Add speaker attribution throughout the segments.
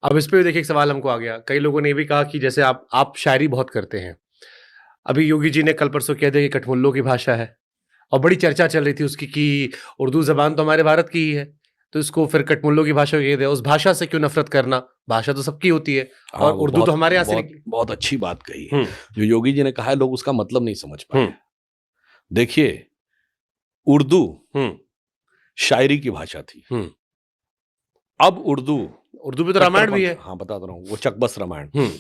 Speaker 1: अब इस पे भी देखिए एक सवाल हमको आ गया। कई लोगों ने ये भी कहा कि जैसे आप शायरी बहुत करते हैं। अभी योगी जी ने कल परसों कह दिया कि कठमुल्लों की भाषा है और बड़ी चर्चा चल रही थी उसकी कि उर्दू ज़बान तो हमारे भारत की ही है, तो इसको फिर कठमुल्लों की भाषा कह दिया। उस भाषा से क्यों नफ़रत करना? भाषा तो सबकी होती है
Speaker 2: हाँ,
Speaker 1: और
Speaker 2: वो
Speaker 1: उर्दू तो
Speaker 2: बहुत
Speaker 1: हमारे यहाँ से
Speaker 2: बहुत
Speaker 1: निकली।
Speaker 2: बहुत अच्छी बात कही।
Speaker 1: हुँ,
Speaker 2: जो योगी जी ने कहा है, लोग उसका मतलब नहीं समझ
Speaker 1: हुँ,
Speaker 2: पाए। देखिए, उर्दू
Speaker 1: हुँ,
Speaker 2: शायरी की भाषा थी।
Speaker 1: हुँ।
Speaker 2: अब उर्दू
Speaker 1: उर्दू में तो रामायण भी
Speaker 2: कट्टरपंथ,
Speaker 1: है।
Speaker 2: हाँ, बता तो रहा हूँ, वो चकबस रामायण।
Speaker 1: हुँ,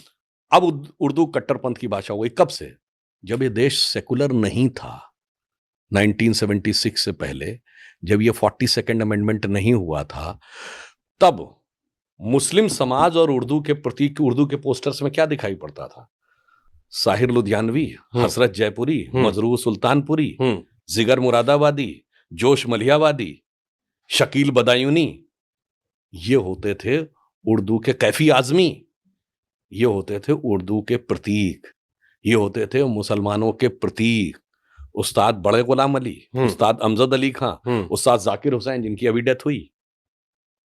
Speaker 2: अब उर्दू कट्टरपंथ की भाषा हो गई। कब से? जब ये देश सेकुलर नहीं था, 1976 से पहले, जब ये 42nd अमेंडमेंट नहीं हुआ था, तब मुस्लिम समाज और उर्दू के प्रतीक, उर्दू के पोस्टर्स में क्या दिखाई पड़ता था? साहिर लुधियानवी,
Speaker 1: हुँ,
Speaker 2: हसरत जयपुरी,
Speaker 1: हुँ,
Speaker 2: मजरूह सुल्तानपुरी,
Speaker 1: हुँ,
Speaker 2: जिगर मुरादाबादी, जोश मलिहाबादी, शकील बदायूनी, ये होते थे उर्दू के कैफी आजमी, ये होते थे उर्दू के प्रतीक, ये होते थे मुसलमानों के प्रतीक। उस्ताद बड़े गुलाम अली,
Speaker 1: हुँ,
Speaker 2: उस्ताद अमजद अली खां,
Speaker 1: हुँ,
Speaker 2: उस्ताद जाकिर हुसैन जिनकी अभी डेथ हुई,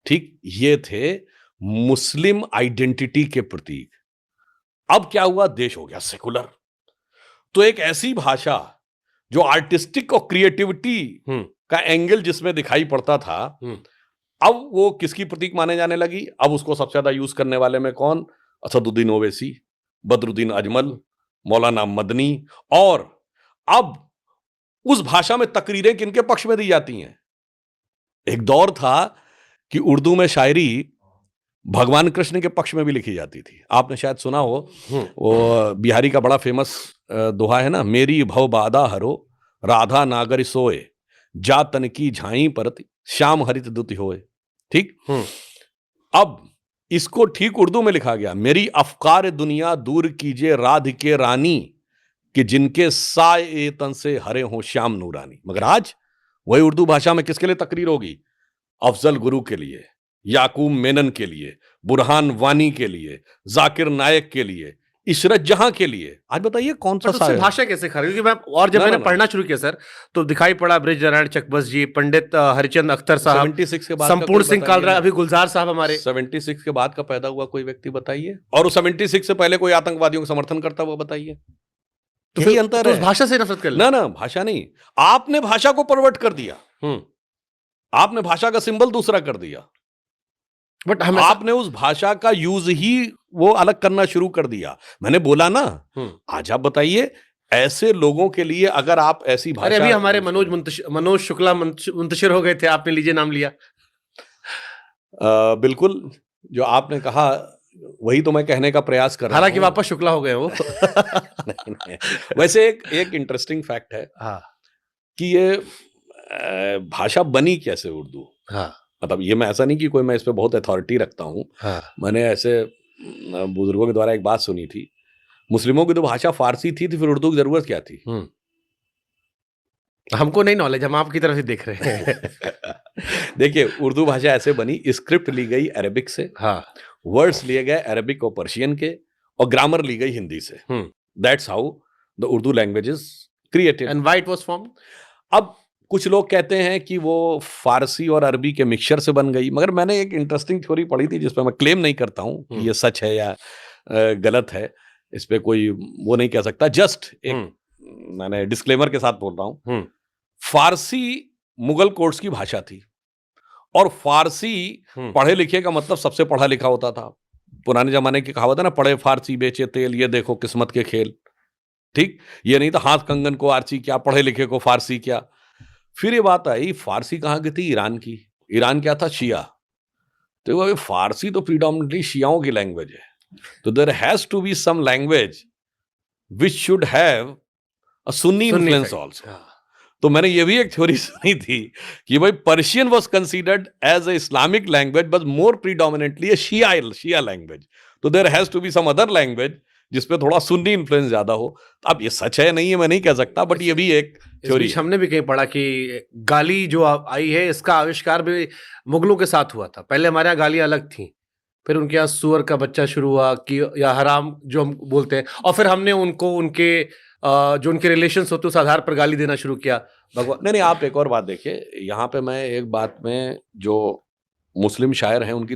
Speaker 2: ठीक, ये थे मुस्लिम आइडेंटिटी के प्रतीक। अब क्या हुआ? देश हो गया सेकुलर। तो एक ऐसी भाषा जो आर्टिस्टिक और क्रिएटिविटी
Speaker 1: हुँ,
Speaker 2: का एंगल जिसमें दिखाई पड़ता था,
Speaker 1: हुँ,
Speaker 2: अब वो किसकी प्रतीक माने जाने लगी? अब उसको सबसे ज्यादा यूज करने वाले में कौन? असदुद्दीन ओवैसी, बदरुद्दीन अजमल, मौलाना मदनी। और अब उस भाषा में तकरीरें किनके पक्ष में दी जाती हैं? एक दौर था कि उर्दू में शायरी भगवान कृष्ण के पक्ष में भी लिखी जाती थी। आपने शायद सुना हो,
Speaker 1: हुँ,
Speaker 2: वो बिहारी का बड़ा फेमस दोहा है ना, मेरी भव बाधा हरो, राधा नागर सोए, जा तन की झाई परति, श्याम हरित दुति होए। ठीक।
Speaker 1: हुँ,
Speaker 2: अब इसको ठीक उर्दू में लिखा गया, मेरी अफकार दुनिया दूर कीजिए राधिके रानी, कि जिनके साए तन से हरे हों श्याम नूरानी। मगर आज वही उर्दू भाषा में किसके लिए तकरीर होगी? अफजल गुरु के लिए, याकूब मेनन के लिए, बुरहान वानी के लिए, जाकिर नायक के लिए, इशरत जहां के लिए। आज बताइए कौन सा
Speaker 1: बट उससे
Speaker 2: शायर?
Speaker 1: भाषा कैसे खराब? क्योंकि मैं और जब
Speaker 2: ना ना
Speaker 1: मैंने
Speaker 2: ना,
Speaker 1: पढ़ना शुरू किया सर, तो दिखाई पड़ा बृजनारायण चकबस जी, पंडित हरिचंद अख्तर साहब,
Speaker 2: 76 के बाद का कोई
Speaker 1: संपूर्ण सिंह
Speaker 2: बताइए
Speaker 1: कालरा,
Speaker 2: ना।
Speaker 1: अभी गुलजार साहब हमारे।
Speaker 2: 76 के बाद का पैदा हुआ कोई व्यक्ति बताइए, और उस 76 से पहले कोई आतंकवादियों का समर्थन करता हुआ बताइए।
Speaker 1: तो
Speaker 2: यही
Speaker 1: फिर
Speaker 2: अंतर
Speaker 1: तो उस
Speaker 2: है।
Speaker 1: भाषा से नफ़रत कर लें।
Speaker 2: ना ना, भाषा नहीं, आपने भाषा को परवर्ट कर दिया,
Speaker 1: हुँ,
Speaker 2: आपने भाषा का सिंबल दूसरा कर दिया,
Speaker 1: बट हम ऐसा।
Speaker 2: आपने उस भाषा का यूज ही वो अलग करना शुरू कर दिया। मैंने बोला ना,
Speaker 1: हुँ,
Speaker 2: आज आप बताइए, ऐसे लोगों के लिए अगर आप ऐसी
Speaker 1: अरे
Speaker 2: भाषा
Speaker 1: अभी हमारे
Speaker 2: यूज करें।
Speaker 1: मनोज शुक्ला मुंतशिर हो गए थे, आपने लीजिए नाम लिया।
Speaker 2: बिल्कुल, जो आपने कहा वही तो मैं कहने का प्रयास कर रहा
Speaker 1: हालाँकि
Speaker 2: हूं।
Speaker 1: वापस शुक्ला हो गए वो।
Speaker 2: नहीं नहीं, वैसे एक एक इंटरेस्टिंग फैक्ट है
Speaker 1: हाँ,
Speaker 2: कि ये भाषा बनी कैसे उर्दू।
Speaker 1: हाँ,
Speaker 2: मतलब ये मैं ऐसा नहीं कि कोई, मैं इस पे बहुत अथॉरिटी रखता हूँ।
Speaker 1: हाँ।
Speaker 2: मैंने ऐसे बुजुर्गों के द्वारा एक बात सुनी थी, मुस्लिमों की तो भाषा फारसी थी, तो फिर उर्दू की जरूरत क्या थी?
Speaker 1: हुँ, हमको नहीं नॉलेज, हम आपकी तरफ से देख रहे हैं।
Speaker 2: देखिए, उर्दू भाषा ऐसे बनी, स्क्रिप्ट ली गई अरबिक से,
Speaker 1: हाँ,
Speaker 2: वर्ड्स लिए गए अरबिक और पर्शियन के, और ग्रामर ली गई हिंदी से।
Speaker 1: हुँ,
Speaker 2: that's how the Urdu language is created.
Speaker 1: And why it was formed?
Speaker 2: अब कुछ लोग कहते हैं कि वो फारसी और अरबी के मिक्सचर से बन गई, मगर मैंने एक इंटरेस्टिंग थ्योरी पढ़ी थी, जिसपे मैं क्लेम नहीं करता हूं कि
Speaker 1: हुँ,
Speaker 2: ये सच है या गलत है, इस पे कोई वो नहीं कह सकता, जस्ट
Speaker 1: हुँ,
Speaker 2: एक मैंने डिस्क्लेमर के साथ बोल रहा हूं।
Speaker 1: हुँ,
Speaker 2: फारसी मुगल कोर्ट्स की भाषा थी, और फारसी
Speaker 1: हुँ,
Speaker 2: पढ़े लिखे का मतलब सबसे पढ़ा लिखा होता था। पुराने जमाने की कहावत है ना, पढ़े फारसी बेचे तेल, ये देखो किस्मत के खेल। ठीक, ये नहीं था हाथ कंगन को आरसी क्या, पढ़े लिखे को फारसी क्या। फिर ये बात आई, फारसी कहाँ की थी? ईरान की। ईरान क्या था? शिया। तो वो फारसी तो प्रीडोमिनेटली शियाओं की लैंग्वेज है, तो there has to be some language which should have a Sunni
Speaker 1: Sunni
Speaker 2: influence
Speaker 1: side.
Speaker 2: Also.
Speaker 1: हाँ,
Speaker 2: तो मैंने ये भी एक थ्योरी सुनी थी कि भाई Persian was considered as a Islamic language but more predominantly Shia language. तो there has to be some other language जिसपे थोड़ा सुन्नी इन्फ्लुएंस ज्यादा हो। अब ये सच है नहीं है मैं नहीं कह सकता, बट ये भी एक
Speaker 1: इस
Speaker 2: थ्योरी
Speaker 1: बीच
Speaker 2: है।
Speaker 1: हमने भी कहीं पढ़ा कि गाली जो आई है, इसका आविष्कार भी मुगलों के साथ हुआ था। पहले हमारे यहाँ गालियाँ अलग थीं, फिर उनके यहाँ सूअर का बच्चा शुरू हुआ कि या हराम जो हम बोलते हैं, और फिर हमने उनको उनके जो उनके रिलेशंस होते हैं उस आधार पर गाली देना शुरू किया। भगवा
Speaker 2: नहीं नहीं, आप एक और बात देखिए, यहाँ पे मैं एक बात में जो मुस्लिम शायर हैं उनकी